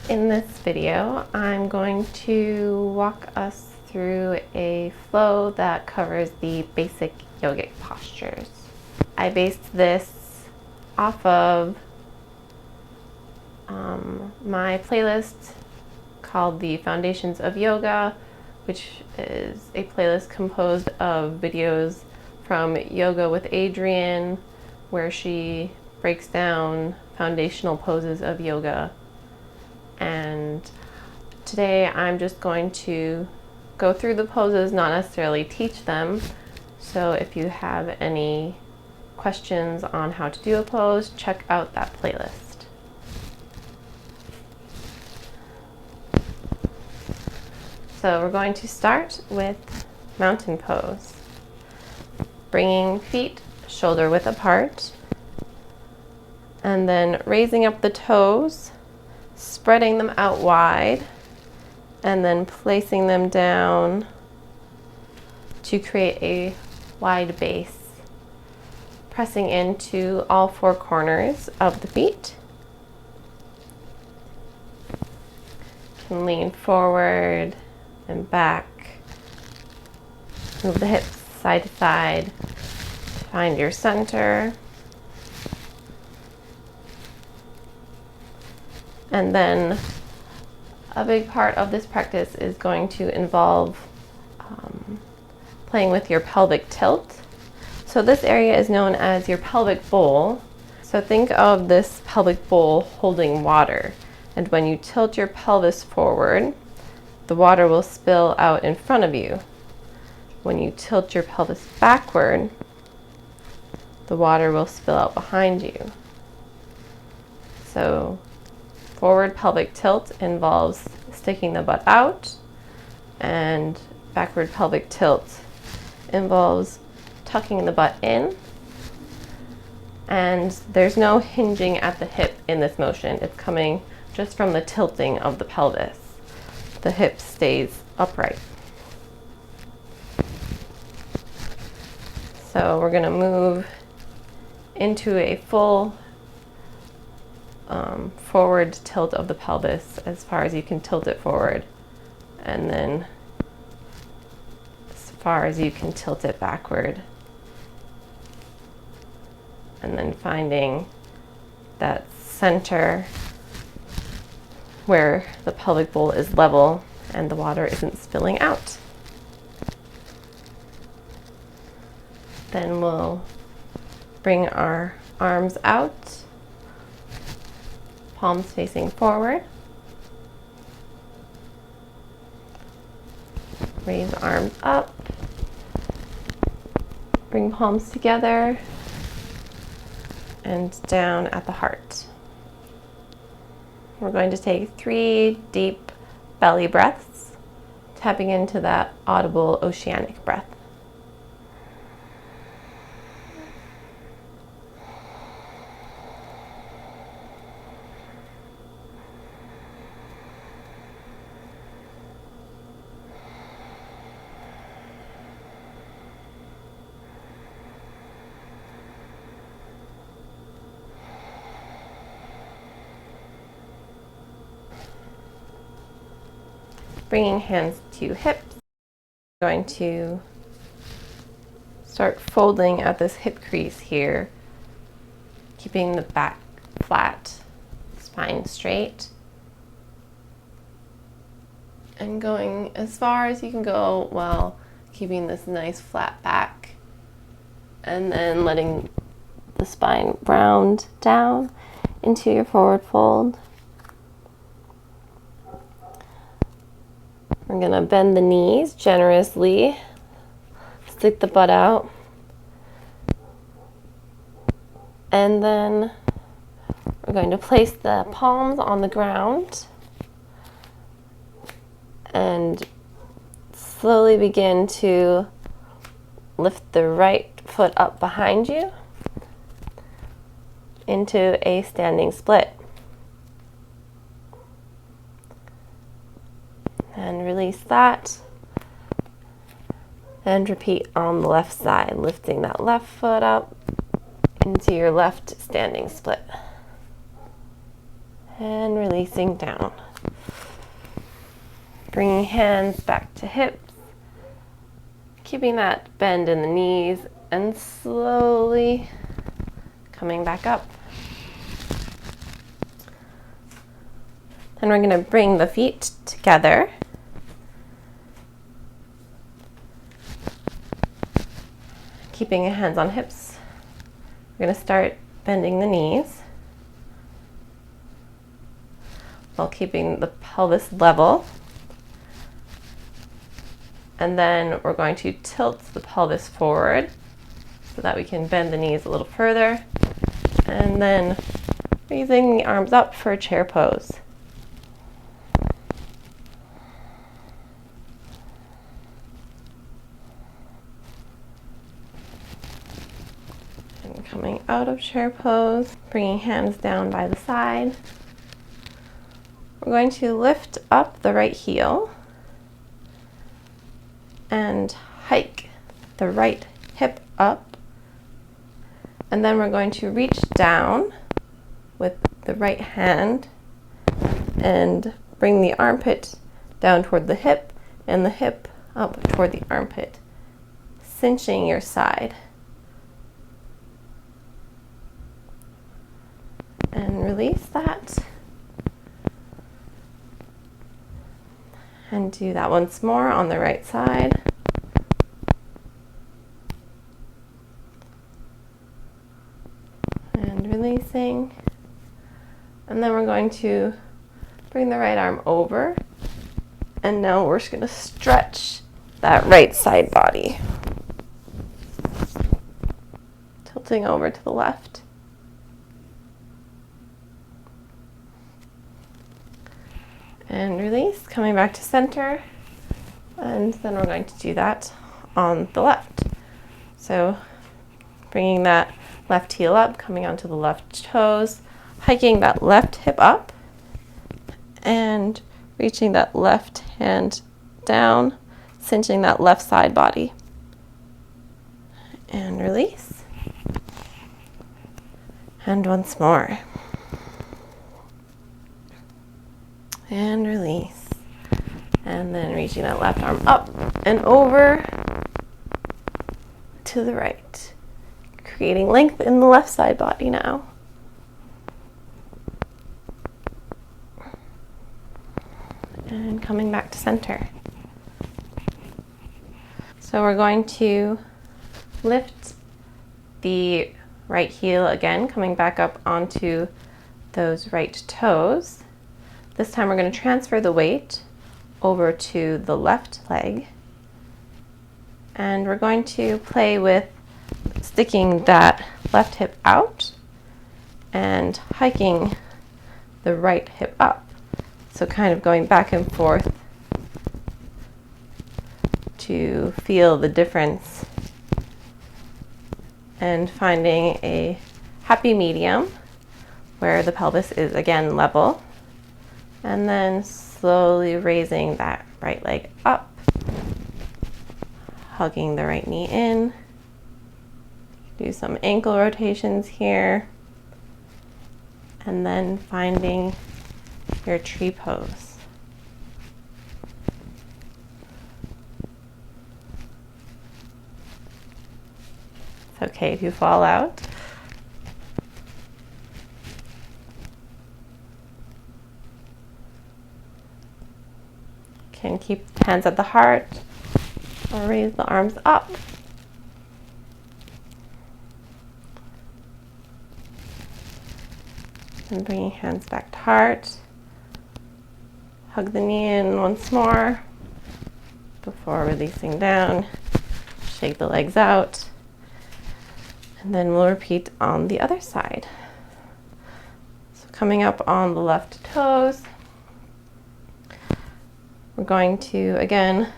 In this video, I'm going to walk us through a flow that covers the basic yogic postures. I based this off of my playlist called The Foundations of Yoga, which is a playlist composed of videos from Yoga with Adriene, where she breaks down foundational poses of yoga. And today I'm just going to go through the poses, not necessarily teach them. So if you have any questions on how to do a pose, check out that playlist. So we're going to start with mountain pose. Bringing feet shoulder width apart, and then raising up the toes, spreading them out wide, and then placing them down to create a wide base. Pressing into all four corners of the feet. You can lean forward and back. Move the hips side to side. Find your center. And then a big part of this practice is going to involve playing with your pelvic tilt. So this area is known as your pelvic bowl. So think of this pelvic bowl holding water. And when you tilt your pelvis forward, the water will spill out in front of you. When you tilt your pelvis backward, the water will spill out behind you. So forward pelvic tilt involves sticking the butt out, and backward pelvic tilt involves tucking the butt in. And there's no hinging at the hip in this motion. It's coming just from the tilting of the pelvis. The hip stays upright. So we're going to move into a full forward tilt of the pelvis as far as you can tilt it forward, and then as far as you can tilt it backward, and then finding that center where the pelvic bowl is level and the water isn't spilling out. Then we'll bring our arms out, palms facing forward. Raise arms up. Bring palms together and down at the heart. We're going to take 3 deep belly breaths, tapping into that audible oceanic breath. Bringing hands to hips, I'm going to start folding at this hip crease here, keeping the back flat, spine straight, and going as far as you can go while keeping this nice flat back, and then letting the spine round down into your forward fold. We're going to bend the knees generously, stick the butt out, and then we're going to place the palms on the ground and slowly begin to lift the right foot up behind you into a standing split. And release that, and repeat on the left side, lifting that left foot up into your left standing split and releasing down. Bringing hands back to hips, keeping that bend in the knees, and slowly coming back up. Then we're going to bring the feet together. Keeping your hands on hips. We're going to start bending the knees while keeping the pelvis level. And then we're going to tilt the pelvis forward so that we can bend the knees a little further. And then raising the arms up for a chair pose. And coming out of chair pose, bringing hands down by the side. We're going to lift up the right heel and hike the right hip up, and then we're going to reach down with the right hand and bring the armpit down toward the hip and the hip up toward the armpit, cinching your side. And release that. And do that once more on the right side. And releasing. And then we're going to bring the right arm over. And now we're just going to stretch that right side body. Tilting over to the left. And release, coming back to center, and then we're going to do that on the left. So bringing that left heel up, coming onto the left toes, hiking that left hip up, and reaching that left hand down, cinching that left side body. And release. And once more. And release. And then reaching that left arm up and over to the right. Creating length in the left side body now. And coming back to center. So we're going to lift the right heel again, coming back up onto those right toes. This time we're going to transfer the weight over to the left leg. And we're going to play with sticking that left hip out and hiking the right hip up. So kind of going back and forth to feel the difference and finding a happy medium where the pelvis is again level. And then slowly raising that right leg up, hugging the right knee in. Do some ankle rotations here. And then finding your tree pose. It's okay if you fall out. Can keep hands at the heart or raise the arms up. And bringing hands back to heart. Hug the knee in once more before releasing down. Shake the legs out. And then we'll repeat on the other side. So coming up on the left toes. We're going to, again,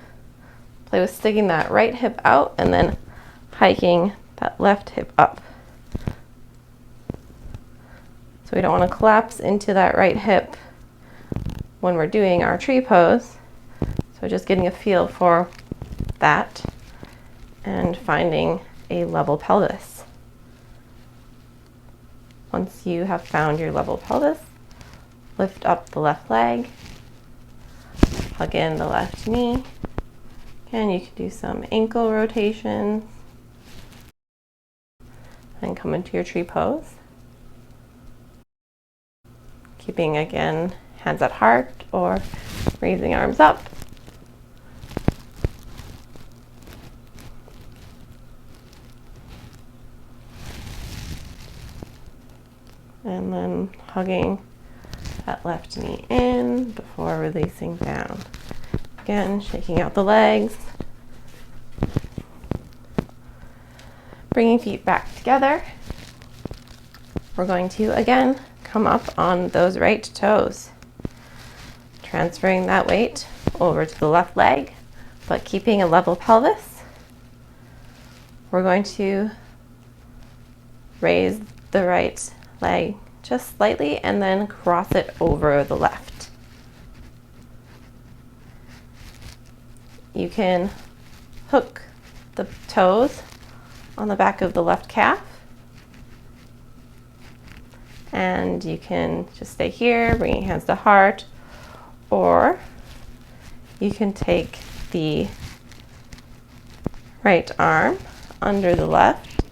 play with sticking that right hip out and then hiking that left hip up. So we don't want to collapse into that right hip when we're doing our tree pose. So just getting a feel for that and finding a level pelvis. Once you have found your level pelvis, lift up the left leg, hug in the left knee. Again, you can do some ankle rotations and come into your tree pose. Keeping, again, hands at heart or raising arms up. And then hugging that left knee in before releasing down. Again, shaking out the legs. Bringing feet back together. We're going to, again, come up on those right toes. Transferring that weight over to the left leg, but keeping a level pelvis. We're going to raise the right leg just slightly and then cross it over the left. You can hook the toes on the back of the left calf, and you can just stay here, bringing hands to heart, or you can take the right arm under the left,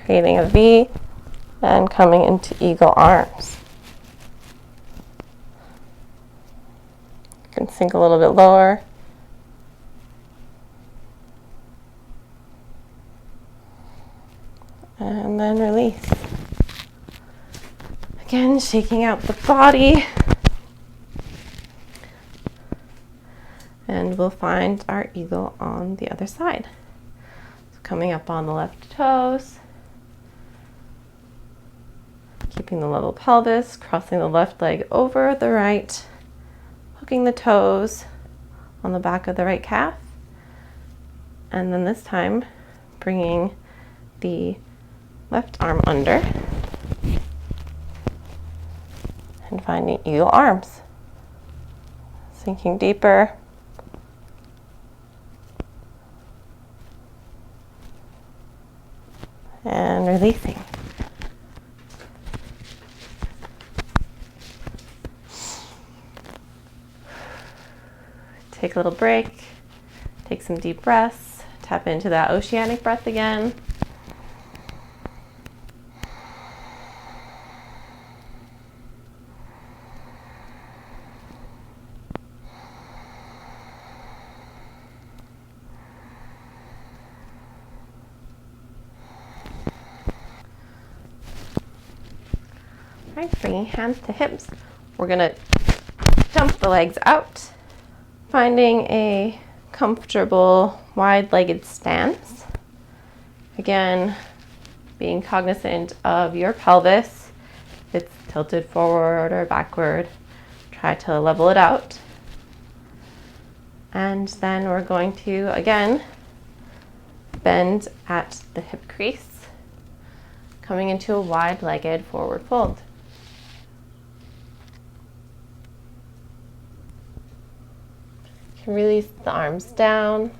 creating a V and coming into eagle arms. You can sink a little bit lower. And then release. Again, shaking out the body. And we'll find our eagle on the other side. So coming up on the left toes. Keeping the level pelvis, crossing the left leg over the right, hooking the toes on the back of the right calf, and then this time bringing the left arm under and finding eagle arms. Sinking deeper. And releasing. Take a little break, take some deep breaths, tap into that oceanic breath again. All right, bringing hands to hips. We're gonna dump the legs out. Finding a comfortable wide-legged stance. Again, being cognizant of your pelvis. If it's tilted forward or backward, try to level it out. And then we're going to, again, bend at the hip crease, coming into a wide-legged forward fold. Release the arms down.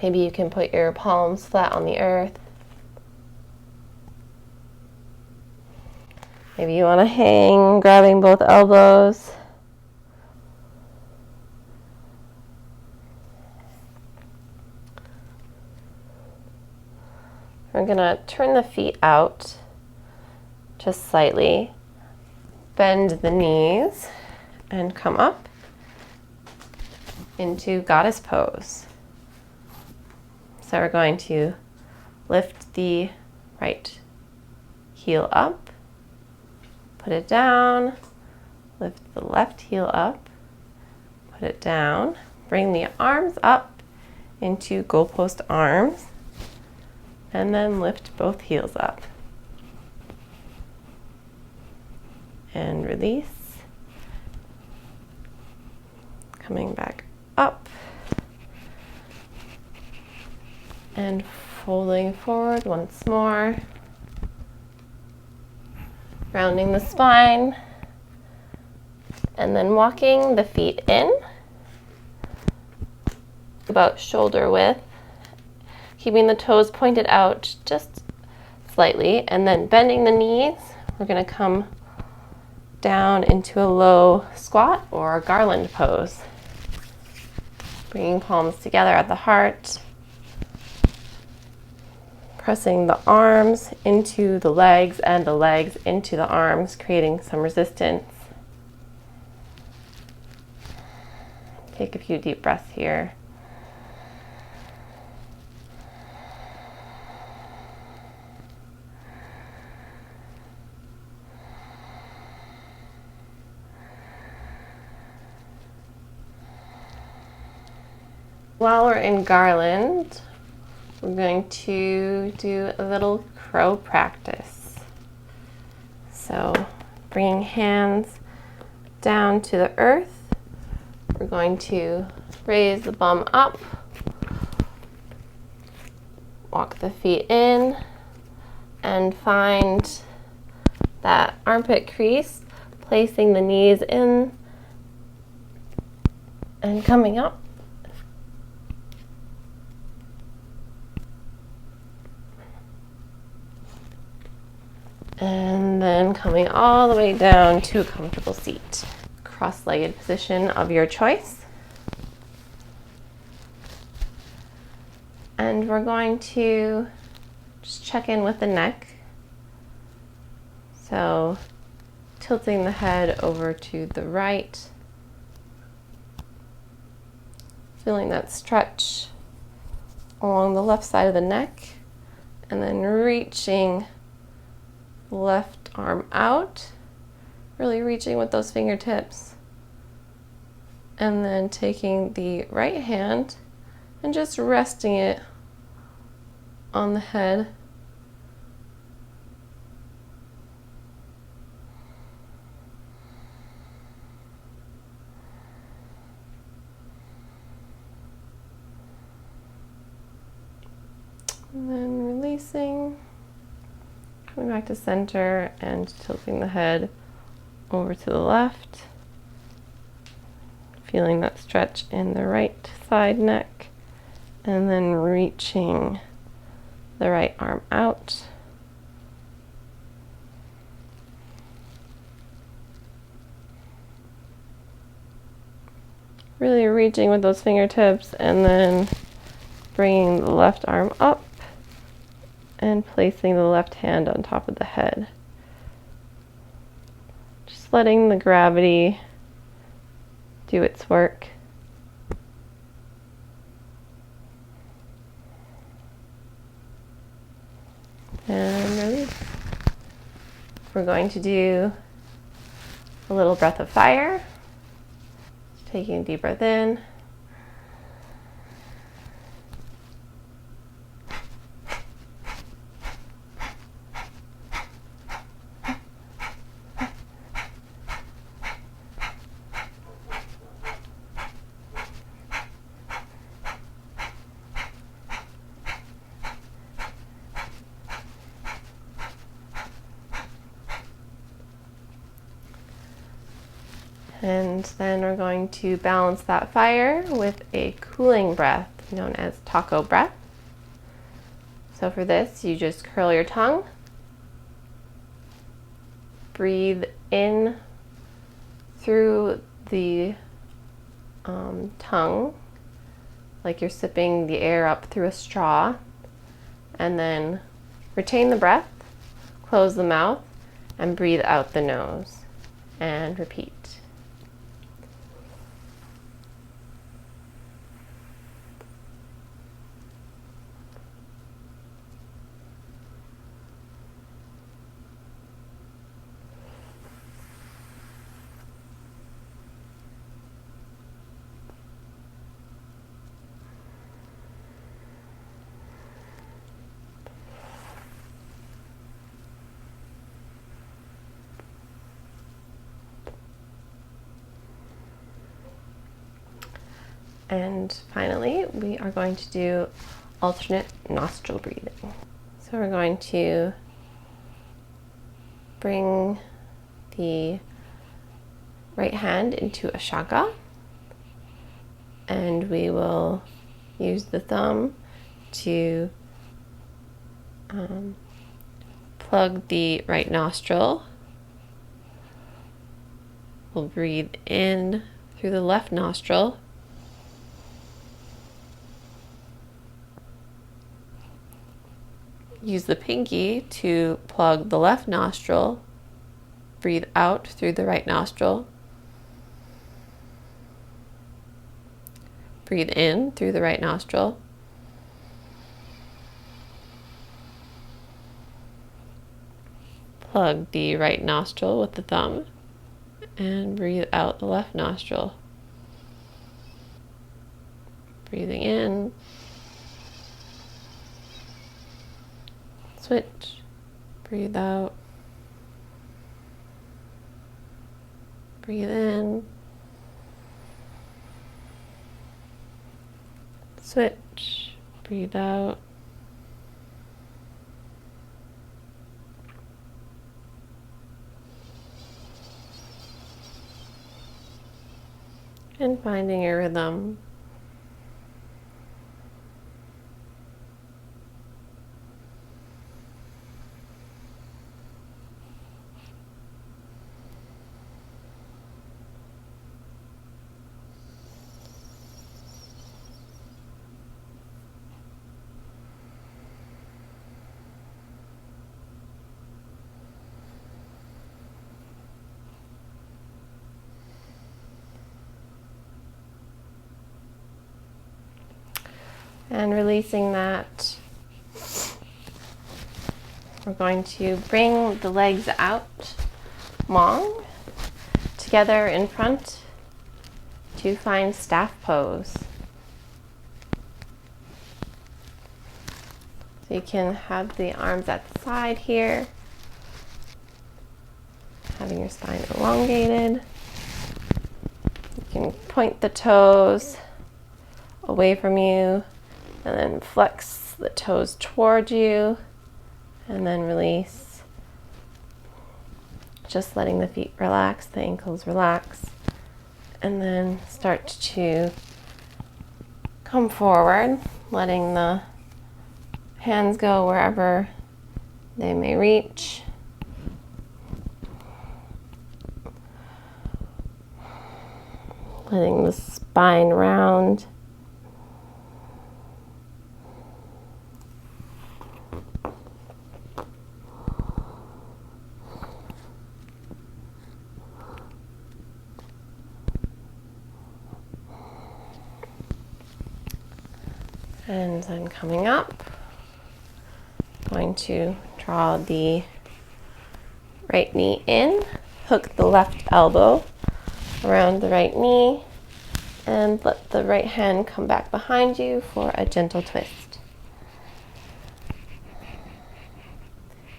Maybe you can put your palms flat on the earth. Maybe you want to hang, grabbing both elbows. We're going to turn the feet out just slightly. Bend the knees and come up into goddess pose. So we're going to lift the right heel up, put it down, lift the left heel up, put it down, bring the arms up into goalpost arms, and then lift both heels up. And release. Coming back up and folding forward once more, rounding the spine, and then walking the feet in about shoulder width, keeping the toes pointed out just slightly, and then bending the knees. We're going to come down into a low squat or garland pose. Bringing palms together at the heart. Pressing the arms into the legs and the legs into the arms, creating some resistance. Take a few deep breaths here. While we're in garland, we're going to do a little crow practice. So bringing hands down to the earth, we're going to raise the bum up, walk the feet in, and find that armpit crease, placing the knees in and coming up. And then coming all the way down to a comfortable seat. Cross-legged position of your choice. And we're going to just check in with the neck. So tilting the head over to the right. Feeling that stretch along the left side of the neck. And then reaching left arm out, really reaching with those fingertips, and then taking the right hand and just resting it on the head. And then releasing. Coming back to center and tilting the head over to the left. Feeling that stretch in the right side neck. And then reaching the right arm out. Really reaching with those fingertips and then bringing the left arm up. And placing the left hand on top of the head. Just letting the gravity do its work. And release. We're going to do a little breath of fire. Just taking a deep breath in. And then we're going to balance that fire with a cooling breath known as taco breath. So for this, you just curl your tongue, breathe in through the tongue, like you're sipping the air up through a straw, and then retain the breath, close the mouth, and breathe out the nose, and repeat. And finally, we are going to do alternate nostril breathing. So we're going to bring the right hand into a shaka, and we will use the thumb to plug the right nostril We'll breathe in through the left nostril. Use the pinky to plug the left nostril. Breathe out through the right nostril. Breathe in through the right nostril. Plug the right nostril with the thumb and breathe out the left nostril. Breathing in. Switch. Breathe out. Breathe in. Switch. Breathe out. And finding your rhythm. And releasing that, we're going to bring the legs out long, together in front to find staff pose. So you can have the arms at the side here, having your spine elongated. You can point the toes away from you, and then flex the toes toward you, and then release. Just letting the feet relax, the ankles relax, and then start to come forward, letting the hands go wherever they may reach. Letting the spine round. And then coming up, going to draw the right knee in, hook the left elbow around the right knee, and let the right hand come back behind you for a gentle twist.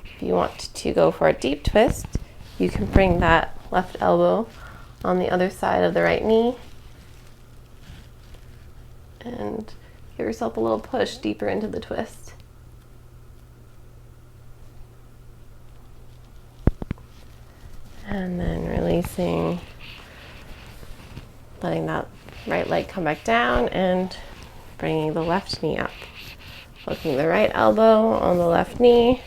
If you want to go for a deep twist, you can bring that left elbow on the other side of the right knee and give yourself a little push deeper into the twist. And then releasing, letting that right leg come back down and bringing the left knee up. Hooking the right elbow on the left knee,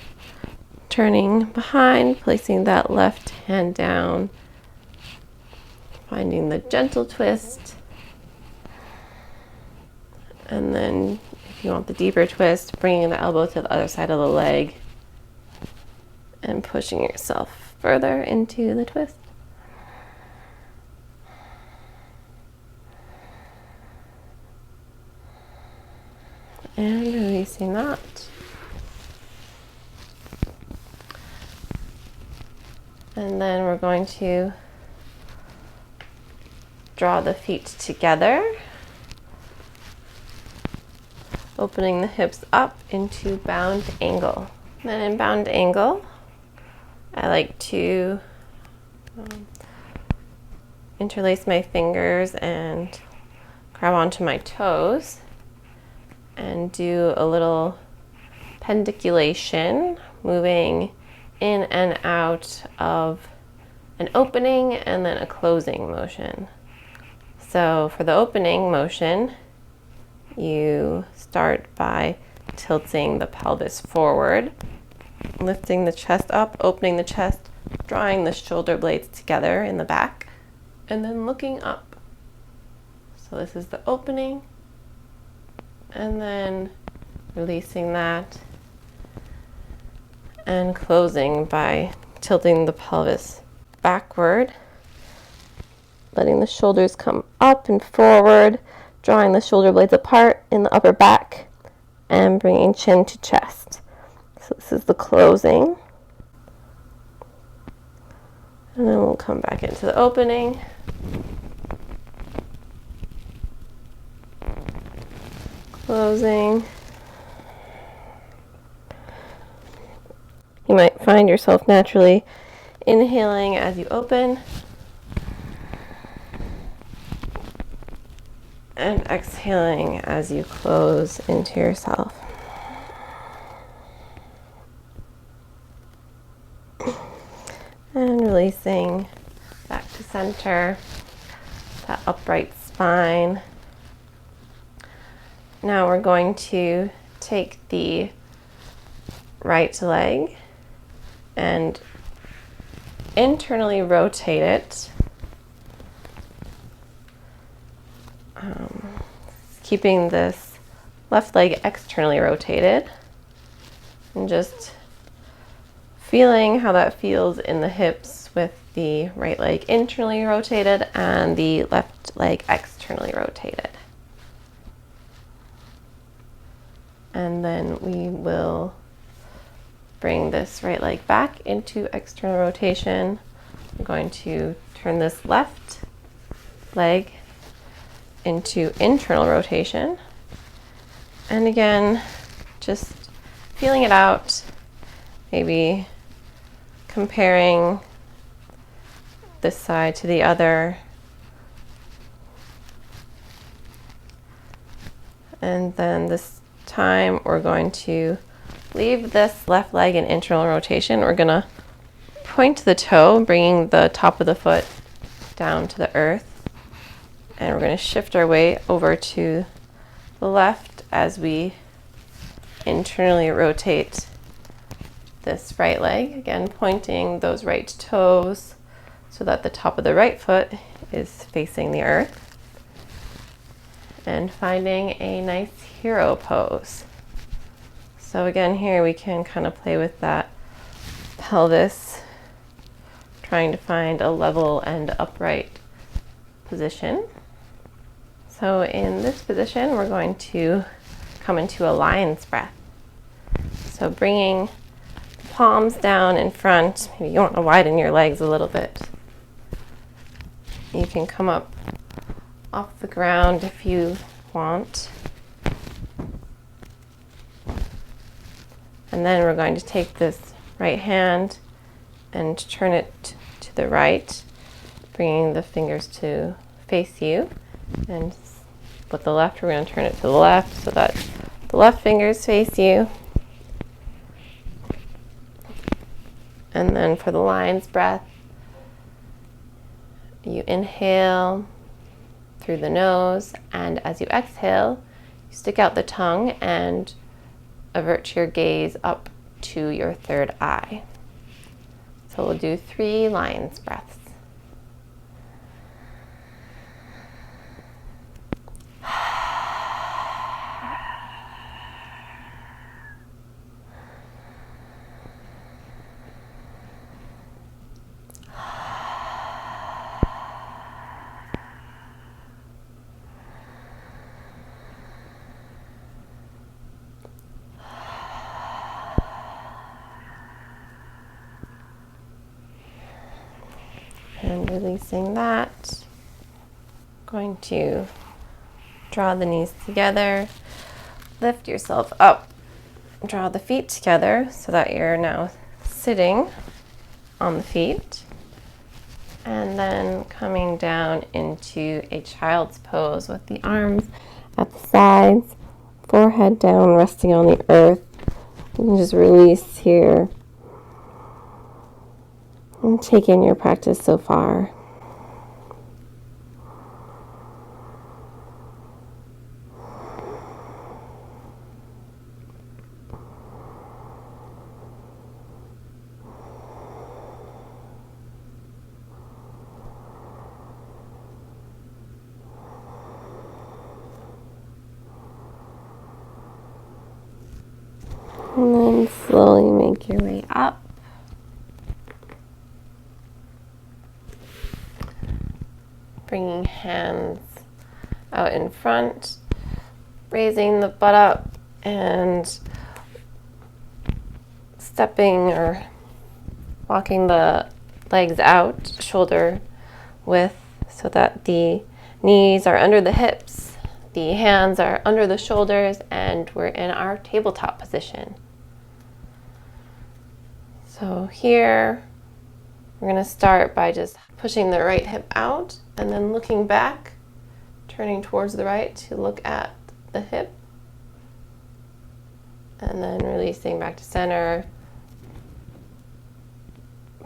turning behind, placing that left hand down, finding the gentle twist. And then if you want the deeper twist, bringing the elbow to the other side of the leg and pushing yourself further into the twist. And releasing that. And then we're going to draw the feet together, opening the hips up into bound angle. Then in bound angle, I like to interlace my fingers and grab onto my toes and do a little pendiculation, moving in and out of an opening and then a closing motion. So for the opening motion, you start by tilting the pelvis forward, lifting the chest up, opening the chest, drawing the shoulder blades together in the back, and then looking up. So this is the opening, and then releasing that and closing by tilting the pelvis backward, letting the shoulders come up and forward, drawing the shoulder blades apart in the upper back, and bringing chin to chest. So this is the closing. And then we'll come back into the opening. Closing. You might find yourself naturally inhaling as you open and exhaling as you close into yourself. And releasing back to center, that upright spine. Now we're going to take the right leg and internally rotate it, keeping this left leg externally rotated, and just feeling how that feels in the hips with the right leg internally rotated and the left leg externally rotated. And then we will bring this right leg back into external rotation. I'm going to turn this left leg into internal rotation. And again, just feeling it out, maybe comparing this side to the other. And then this time we're going to leave this left leg in internal rotation. We're going to point the toe, bringing the top of the foot down to the earth. And we're going to shift our weight over to the left as we internally rotate this right leg. Again, pointing those right toes so that the top of the right foot is facing the earth. And finding a nice hero pose. So again, here we can kind of play with that pelvis, trying to find a level and upright position. So in this position, we're going to come into a lion's breath. So bringing the palms down in front, maybe you want to widen your legs a little bit. You can come up off the ground if you want. And then we're going to take this right hand and turn it to the right, bringing the fingers to face you. And with the left, we're going to turn it to the left so that the left fingers face you. And then for the lion's breath, you inhale through the nose, and as you exhale, you stick out the tongue and avert your gaze up to your third eye. So we'll do 3 lion's breaths. And releasing that, going to draw the knees together, lift yourself up, draw the feet together so that you're now sitting on the feet, and then coming down into a child's pose with the arms at the sides, forehead down, resting on the earth. You can just release here. And take in your practice so far. And slowly make your way up. Bringing hands out in front, raising the butt up and stepping or walking the legs out shoulder width so that the knees are under the hips, the hands are under the shoulders, and we're in our tabletop position. So here we're going to start by just pushing the right hip out and then looking back, turning towards the right to look at the hip, and then releasing back to center,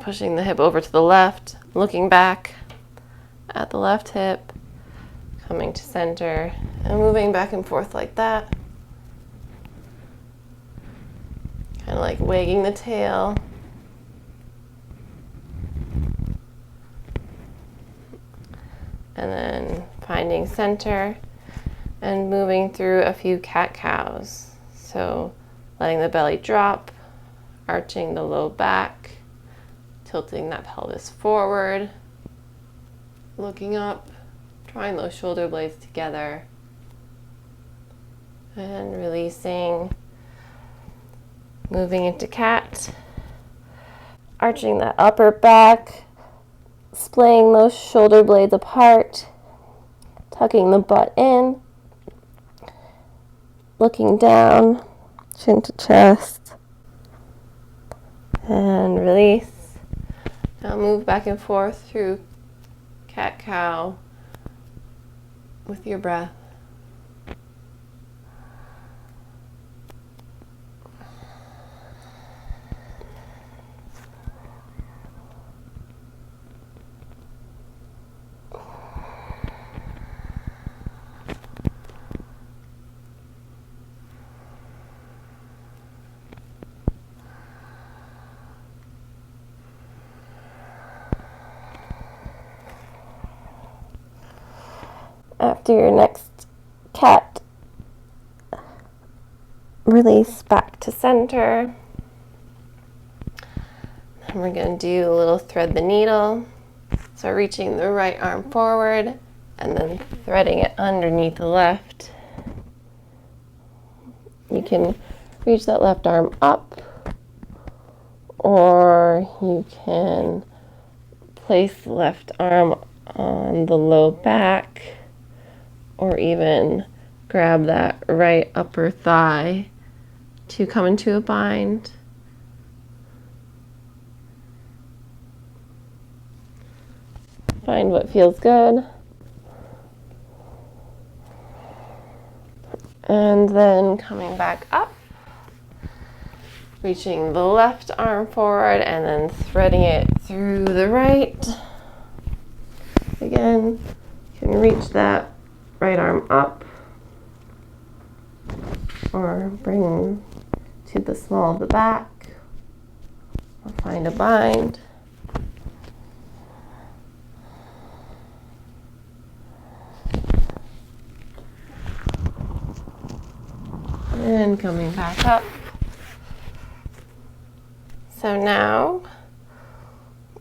pushing the hip over to the left, looking back at the left hip, coming to center, and moving back and forth like that. Kind of like wagging the tail. And then finding center and moving through a few cat-cows. So letting the belly drop, arching the low back, tilting that pelvis forward, looking up, drawing those shoulder blades together, and releasing, moving into cat, arching that upper back, splaying those shoulder blades apart, tucking the butt in, looking down, chin to chest, and release. Now move back and forth through cat-cow with your breath. After your next cat, release back to center. And we're going to do a little thread the needle. So reaching the right arm forward and then threading it underneath the left. You can reach that left arm up, or you can place the left arm on the low back, or even grab that right upper thigh to come into a bind. Find what feels good. And then coming back up, reaching the left arm forward and then threading it through the right. Again, you can reach that right arm up or bring to the small of the back, or find a bind. And coming back up. So now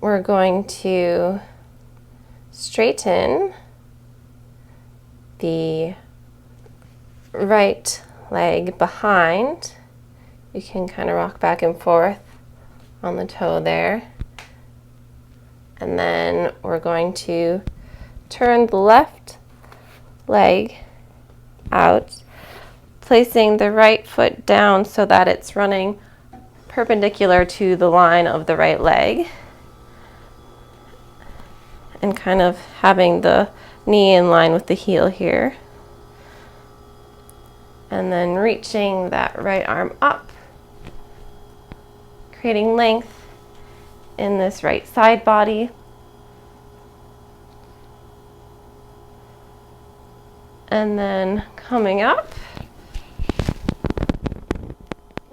we're going to straighten the right leg behind. You can kind of rock back and forth on the toe there. And then we're going to turn the left leg out, placing the right foot down so that it's running perpendicular to the line of the right leg, and kind of having the knee in line with the heel here. And then reaching that right arm up, creating length in this right side body. And then coming up,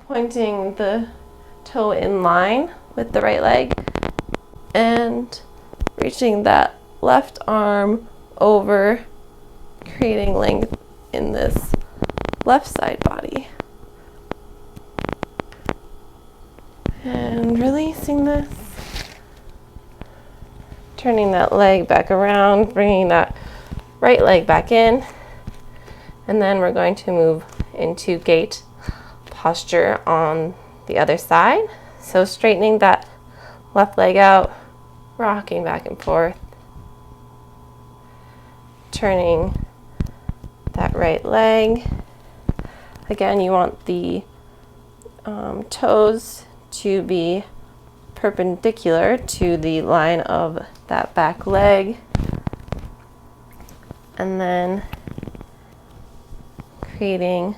pointing the toe in line with the right leg and reaching that left arm over, creating length in this left side body. And releasing this. Turning that leg back around, bringing that right leg back in. And then we're going to move into gate posture on the other side. So straightening that left leg out, rocking back and forth. Turning that right leg. Again, you want the toes to be perpendicular to the line of that back leg. And then creating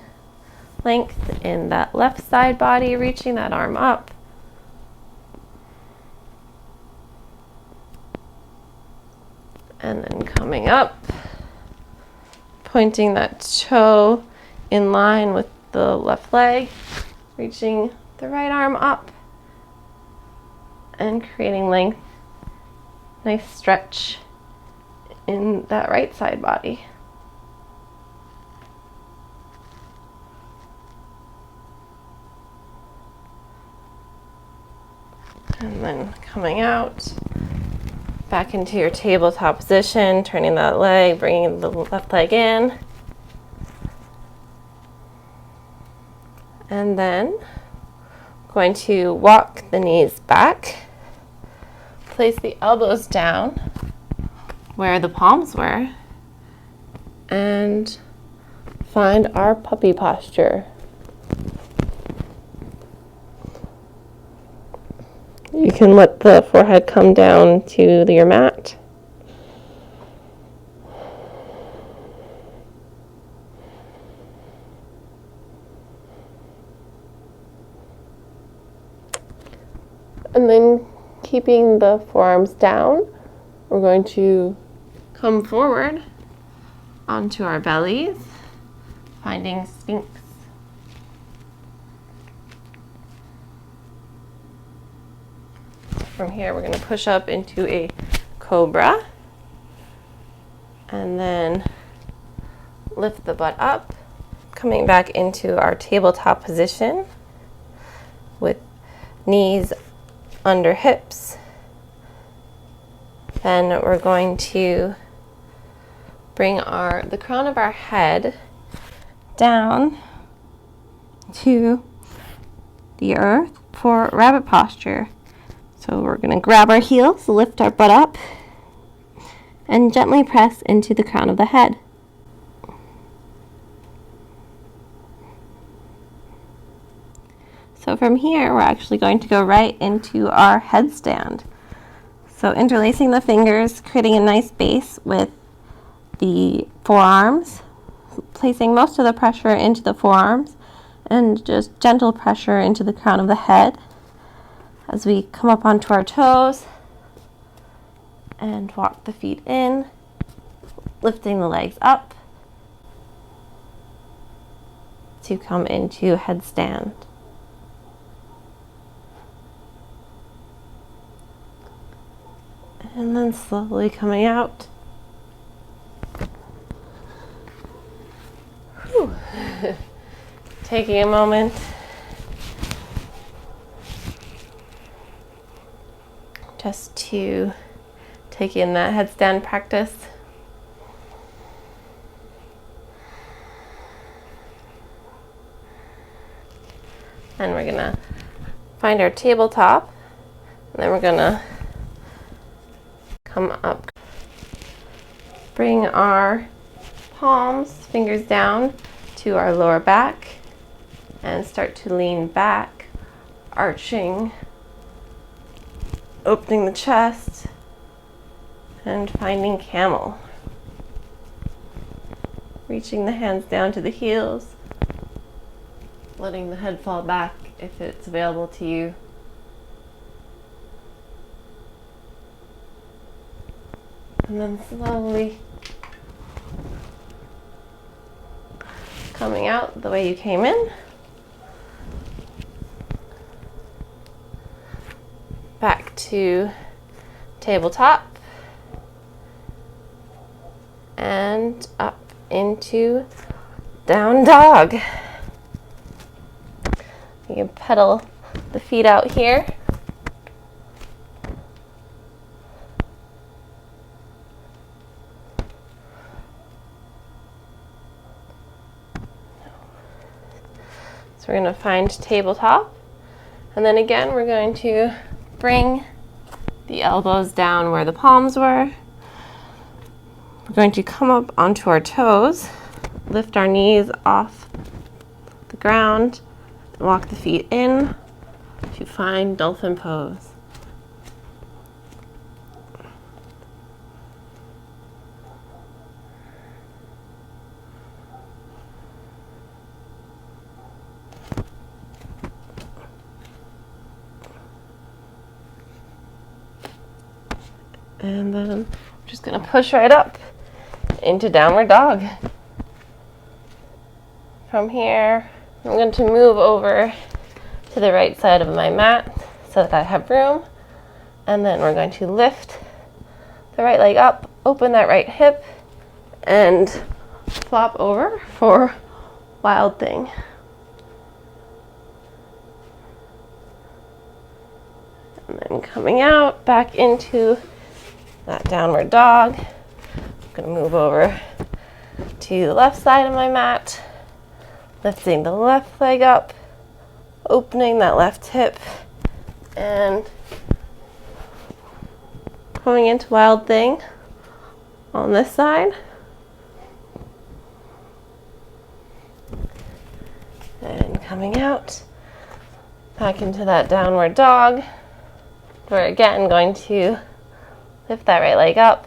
length in that left side body, reaching that arm up. And then coming up, pointing that toe in line with the left leg, reaching the right arm up and creating length. Nice stretch in that right side body. And then coming out, back into your tabletop position, turning that leg, bringing the left leg in. And then going to walk the knees back, place the elbows down where the palms were, and find our puppy posture. You can let the forehead come down to your mat. And then keeping the forearms down, we're going to come forward onto our bellies, finding Sphinx. From here, we're going to push up into a Cobra, and then lift the butt up, coming back into our tabletop position with knees under hips. Then we're going to bring the crown of our head down to the earth for rabbit posture. So we're going to grab our heels, lift our butt up, and gently press into the crown of the head. So from here, we're actually going to go right into our headstand. So interlacing the fingers, creating a nice base with the forearms, placing most of the pressure into the forearms, and just gentle pressure into the crown of the head as we come up onto our toes and walk the feet in, lifting the legs up to come into headstand. And then slowly coming out. Whew. Taking a moment just to take in that headstand practice. And we're gonna find our tabletop, and then we're gonna come up. Bring our palms, fingers down to our lower back, and start to lean back, arching, opening the chest, and finding camel. Reaching the hands down to the heels, letting the head fall back if it's available to you. And then slowly coming out the way you came in. Back to tabletop. And up into down dog. You can pedal the feet out here. So we're going to find tabletop, and then again we're going to bring the elbows down where the palms were. We're going to come up onto our toes, lift our knees off the ground, and walk the feet in to find dolphin pose. And then I'm just going to push right up into downward dog. From here, I'm going to move over to the right side of my mat so that I have room. And then we're going to lift the right leg up, open that right hip, and flop over for Wild Thing. And then coming out, back into that downward dog. I'm going to move over to the left side of my mat, lifting the left leg up, opening that left hip, and going into Wild Thing on this side. And coming out, back into that downward dog. We're again going to lift that right leg up,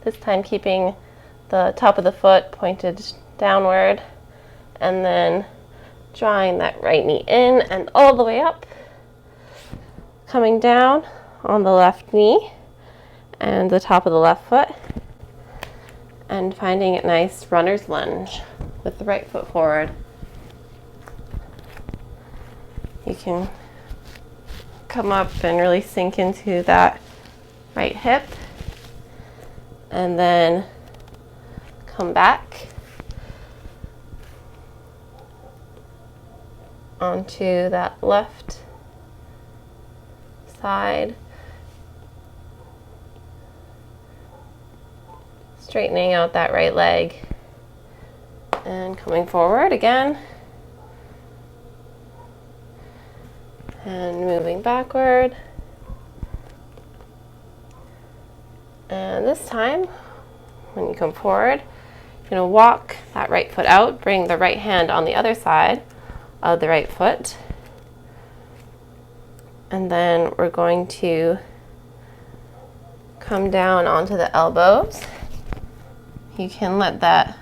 this time keeping the top of the foot pointed downward, and then drawing that right knee in and all the way up, coming down on the left knee and the top of the left foot, and finding a nice runner's lunge with the right foot forward. You can come up and really sink into that right hip, and then come back onto that left side, straightening out that right leg and coming forward again and moving backward. And this time, when you come forward, you're going to walk that right foot out, bring the right hand on the other side of the right foot. And then we're going to come down onto the elbows. You can let that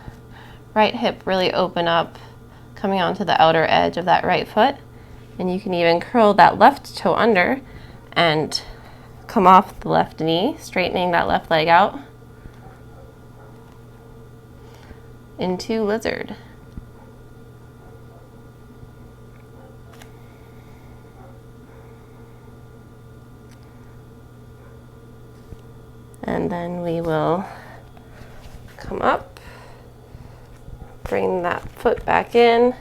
right hip really open up, coming onto the outer edge of that right foot. And you can even curl that left toe under and come off the left knee, straightening that left leg out into lizard. And then we will come up, bring that foot back in,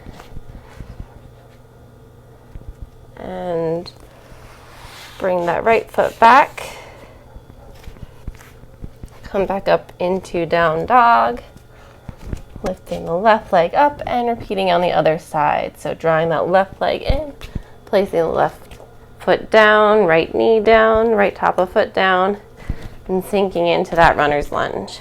and bring that right foot back, come back up into down dog, lifting the left leg up and repeating on the other side. So drawing that left leg in, placing the left foot down, right knee down, right top of foot down, and sinking into that runner's lunge.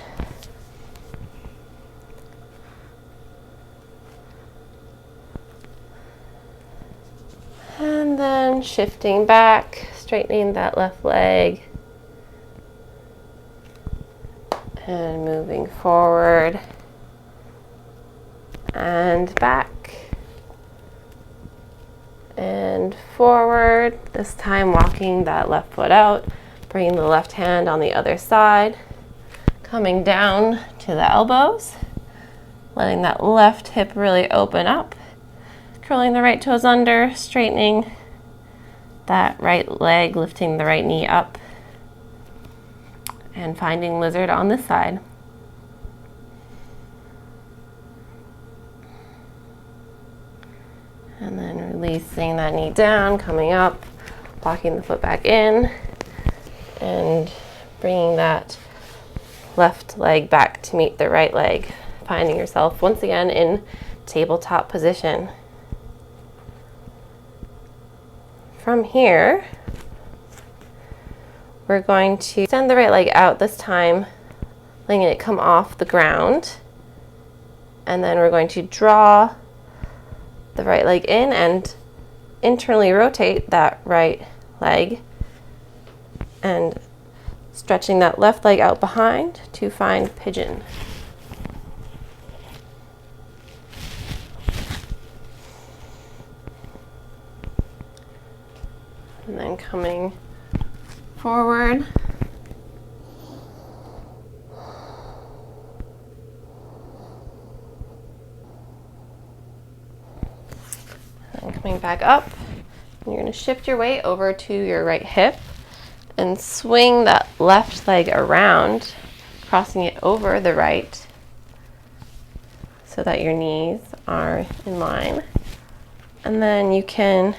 And then shifting back, straightening that left leg, and moving forward and back and forward, this time walking that left foot out, bringing the left hand on the other side, coming down to the elbows, letting that left hip really open up, curling the right toes under, straightening that right leg, lifting the right knee up, and finding lizard on this side. And then Releasing that knee down, coming up, walking the foot back in, and bringing that left leg back to meet the right leg, finding yourself once again in tabletop position. From here, we're going to extend the right leg out this time, letting it come off the ground, and then we're going to draw the right leg in and internally rotate that right leg, and stretching that left leg out behind to find pigeon. And then coming forward. And coming back up. And you're going to shift your weight over to your right hip and swing that left leg around, crossing it over the right so that your knees are in line. And then you can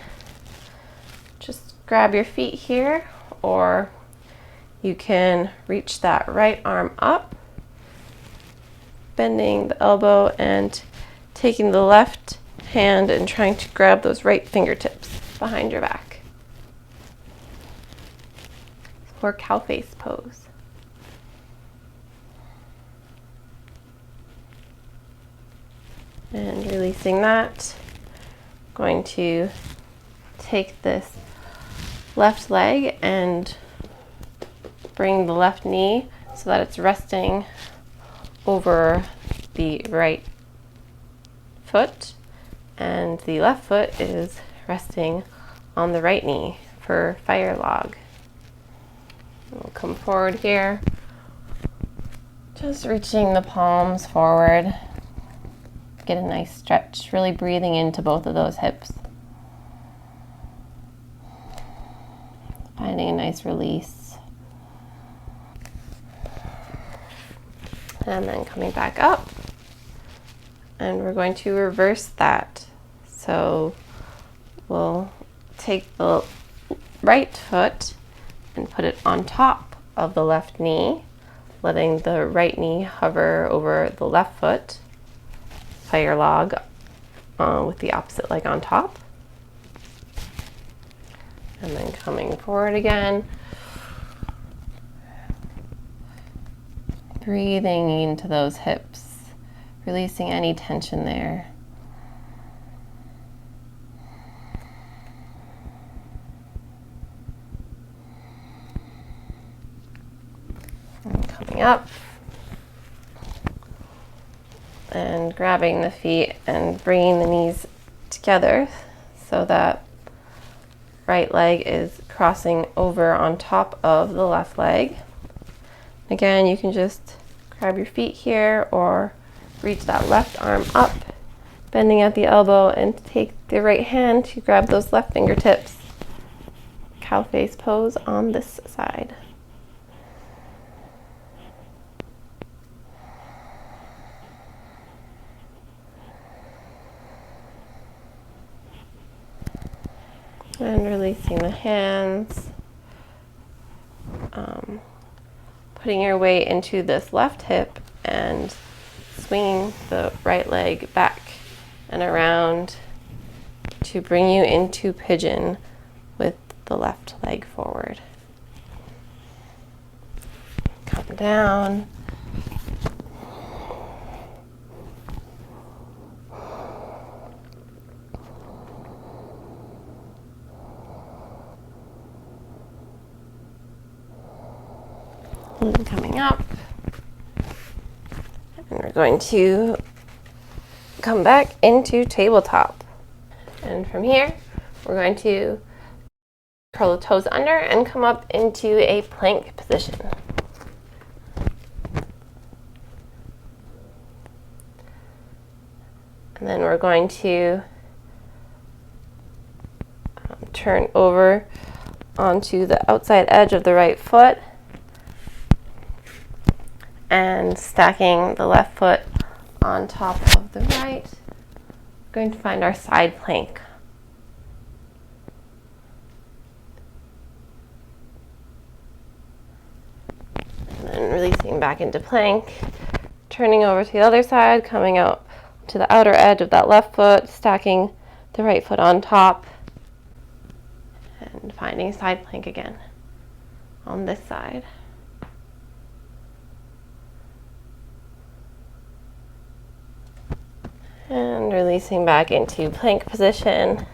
just grab your feet here, or you can reach that right arm up, bending the elbow and taking the left hand and trying to grab those right fingertips behind your back. Or cow face pose. And releasing that, going to take this left leg and bring the left knee so that it's resting over the right foot, and the left foot is resting on the right knee for fire log. We'll come forward here, just reaching the palms forward. Get a nice stretch, really breathing into both of those hips. Finding a nice release. And then coming back up. And we're going to reverse that. So we'll take the right foot and put it on top of the left knee, letting the right knee hover over the left foot, fire log with the opposite leg on top. And then coming forward again, breathing into those hips, releasing any tension there. Coming up and grabbing the feet and bringing the knees together so that right leg is crossing over on top of the left leg. Again, you can just grab your feet here or reach that left arm up, bending at the elbow, and take the right hand to grab those left fingertips. Cow face pose on this side. And releasing the hands, putting your weight into this left hip and swinging the right leg back and around to bring you into pigeon with the left leg forward. Come down. And coming up, and we're going to come back into tabletop. And from here, we're going to curl the toes under and come up into a plank position. And then we're going to turn over onto the outside edge of the right foot and stacking the left foot on top of the right. We're going to find our side plank releasing back into plank, turning over to the other side, coming out to the outer edge of that left foot, stacking the right foot on top, and finding side plank again on this side. And releasing back into plank position. You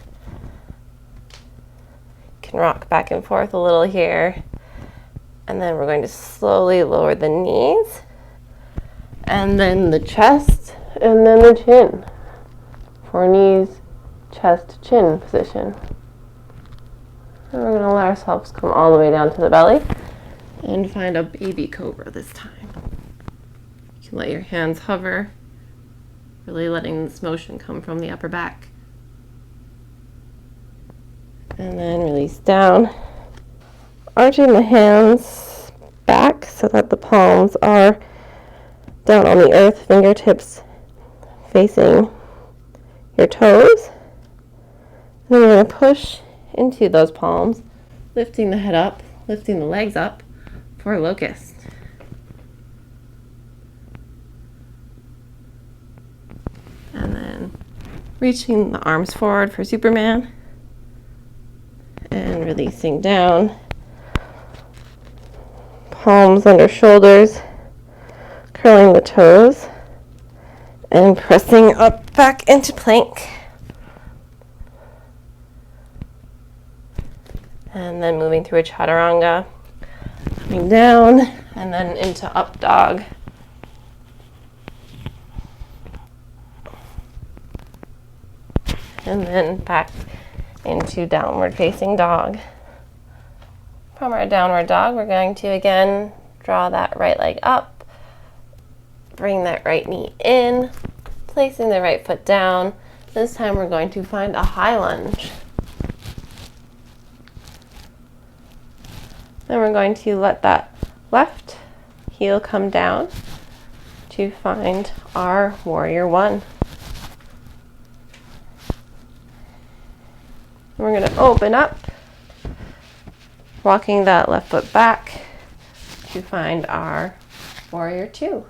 can rock back and forth a little here. And then we're going to slowly lower the knees, and then the chest, and then the chin. For knees, chest, chin position. And we're going to let ourselves come all the way down to the belly and find a baby cobra this time. You can let your hands hover, really letting this motion come from the upper back. And then release down, arching the hands back so that the palms are down on the earth, fingertips facing your toes. And then we're going to push into those palms, lifting the head up, lifting the legs up for locust. And then reaching the arms forward for Superman. And releasing down. Palms under shoulders, curling the toes, and pressing up back into plank. And then moving through a chaturanga, coming down, and then into up dog. And then back into downward facing dog. From our downward dog, we're going to again draw that right leg up, bring that right knee in, placing the right foot down. This time we're going to find a high lunge. Then we're going to let that left heel come down to find our warrior one. We're going to open up, walking that left foot back to find our warrior two.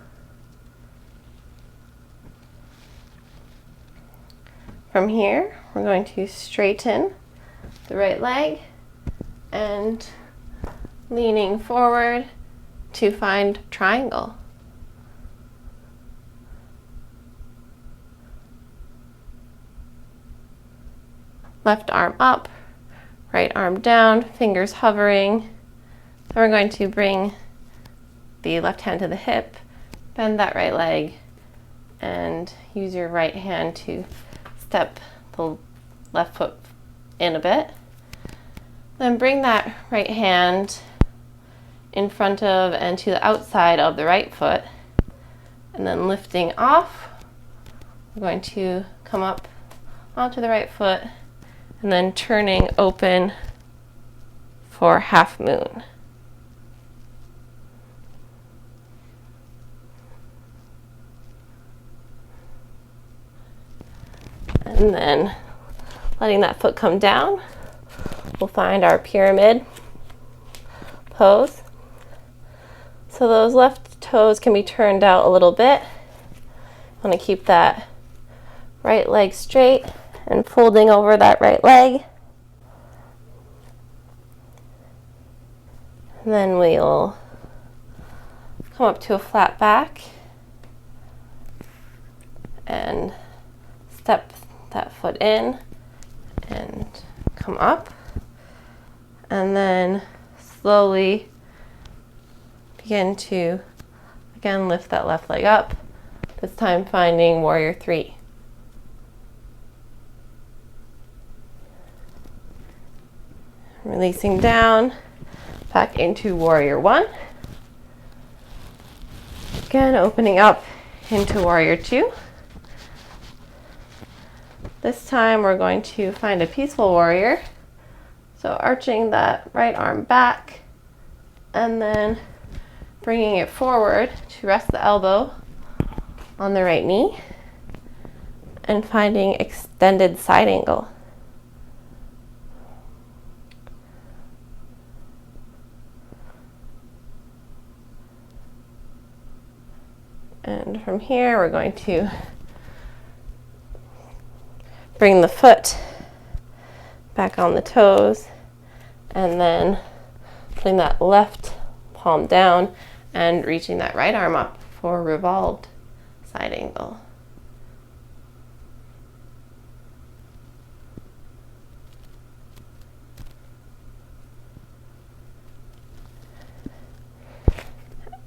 From here, we're going to straighten the right leg and leaning forward to find triangle. Left arm up, right arm down, fingers hovering. Then we're going to bring the left hand to the hip, bend that right leg, and use your right hand to step the left foot in a bit. Then bring that right hand in front of and to the outside of the right foot. And then lifting off, we're going to come up onto the right foot and then turning open for half moon. And then letting that foot come down, we'll find our pyramid pose. So those left toes can be turned out a little bit. I want to keep that right leg straight and folding over that right leg. And then we'll come up to a flat back and step that foot in and come up. And then slowly begin to, again, lift that left leg up, this time finding warrior three. Releasing down, back into warrior one. Again, opening up into warrior two. This time we're going to find a peaceful warrior. So arching that right arm back and then bringing it forward to rest the elbow on the right knee and finding extended side angle. And from here, we're going to bring the foot back on the toes, and then putting that left palm down and reaching that right arm up for a revolved side angle.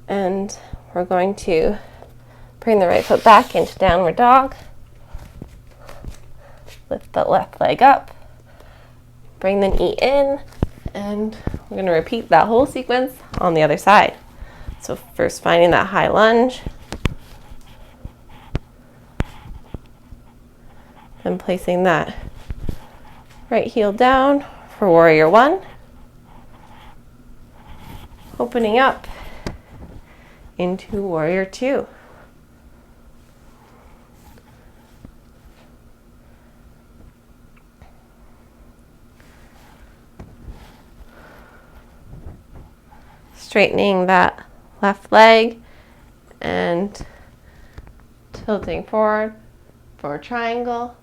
And we're going to bring the right foot back into downward dog. Lift the left leg up. Bring the knee in. And we're going to repeat that whole sequence on the other side. So first finding that high lunge. Then placing that right heel down for warrior one. Opening up into warrior two. Straightening that left leg and tilting forward for a triangle.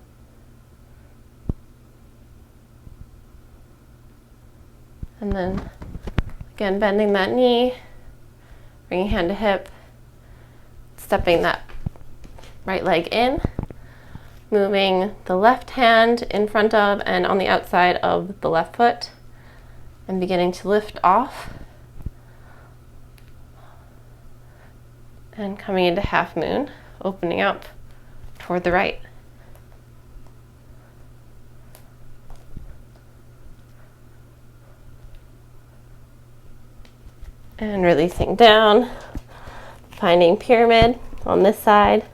And then again, bending that knee, bringing hand to hip, stepping that right leg in, moving the left hand in front of and on the outside of the left foot, and beginning to lift off. And coming into half moon, opening up toward the right. And releasing down, finding pyramid on this side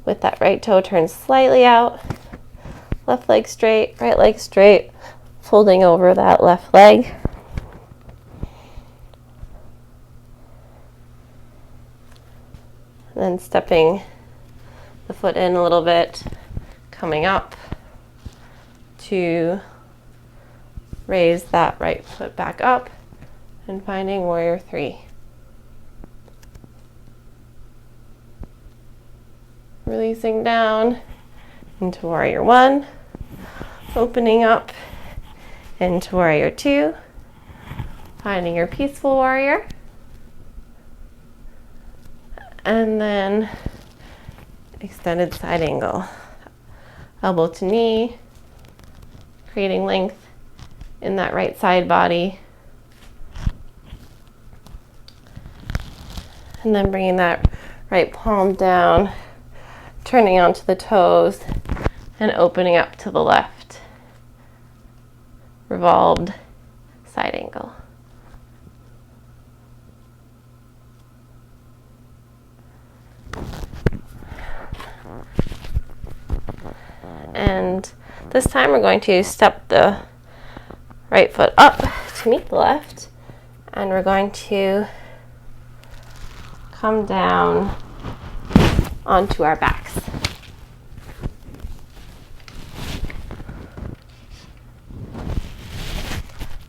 with that right toe turned slightly out, left leg straight, right leg straight, folding over that left leg. Then stepping the foot in a little bit, coming up to raise that right foot back up and finding warrior three. Releasing down into warrior one, opening up into warrior two, finding your peaceful warrior. And then extended side angle. Elbow to knee, creating length in that right side body. And then bringing that right palm down, turning onto the toes, and opening up to the left. Revolved side angle. And this time we're going to step the right foot up to meet the left, and we're going to come down onto our backs.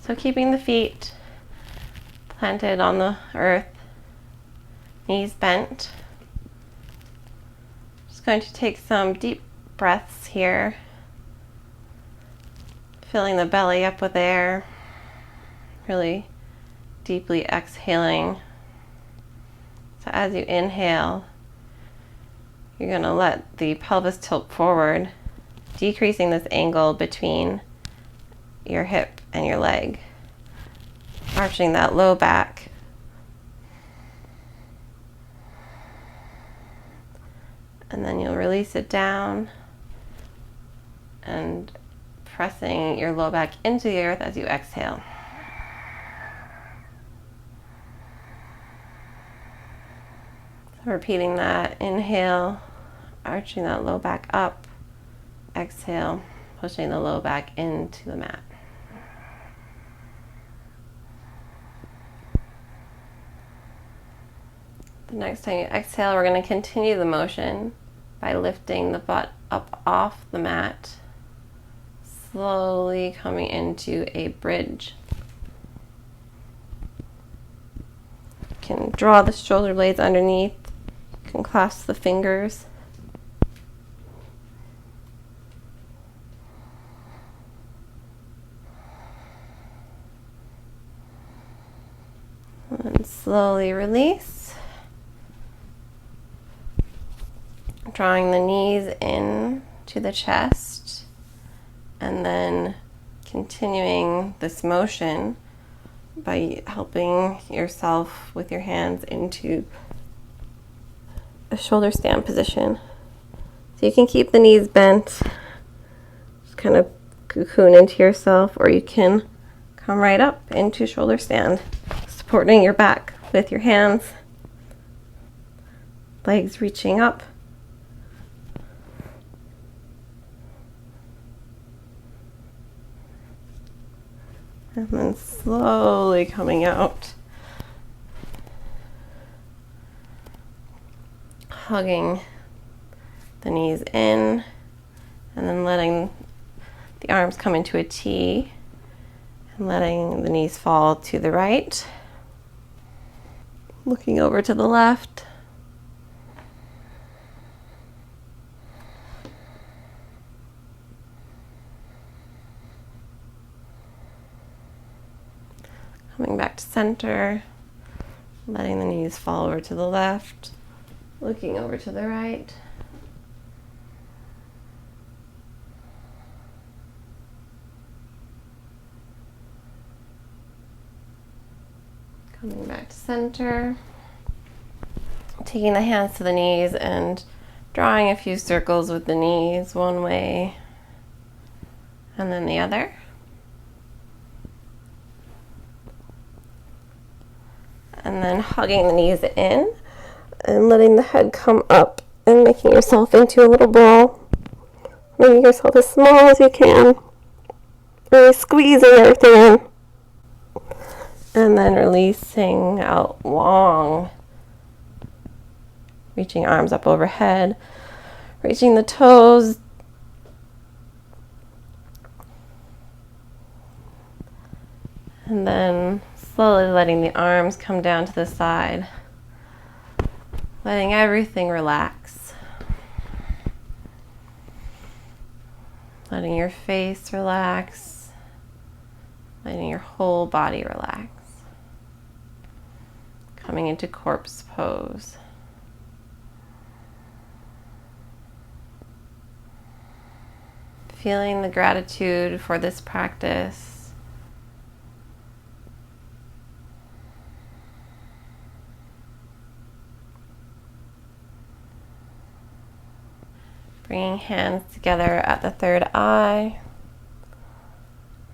So keeping the feet planted on the earth, knees bent. Just going to take some deep breaths here, filling the belly up with air, really deeply exhaling. So as you inhale, you're going to let the pelvis tilt forward, decreasing this angle between your hip and your leg, arching that low back. And then you'll release it down and pressing your low back into the earth as you exhale. So repeating that, inhale, arching that low back up, exhale, pushing the low back into the mat. The next time you exhale, we're going to continue the motion by lifting the butt up off the mat, slowly coming into a bridge. You can draw the shoulder blades underneath. You can clasp the fingers. And slowly release. Drawing the knees in to the chest, and then continuing this motion by helping yourself with your hands into a shoulder stand position. So you can keep the knees bent, just kind of cocoon into yourself, or you can come right up into shoulder stand, supporting your back with your hands, legs reaching up. And then slowly coming out. Hugging the knees in, and then letting the arms come into a T, and letting the knees fall to the right. Looking over to the left. Coming back to center, letting the knees fall over to the left, looking over to the right. Coming back to center, taking the hands to the knees and drawing a few circles with the knees one way and then the other. And then hugging the knees in and letting the head come up and making yourself into a little ball. Making yourself as small as you can. Really squeezing everything in. And then releasing out long. Reaching arms up overhead. Reaching the toes. And then slowly letting the arms come down to the side. Letting everything relax. Letting your face relax. Letting your whole body relax. Coming into corpse pose. Feeling the gratitude for this practice. Bringing hands together at the third eye.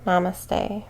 Namaste.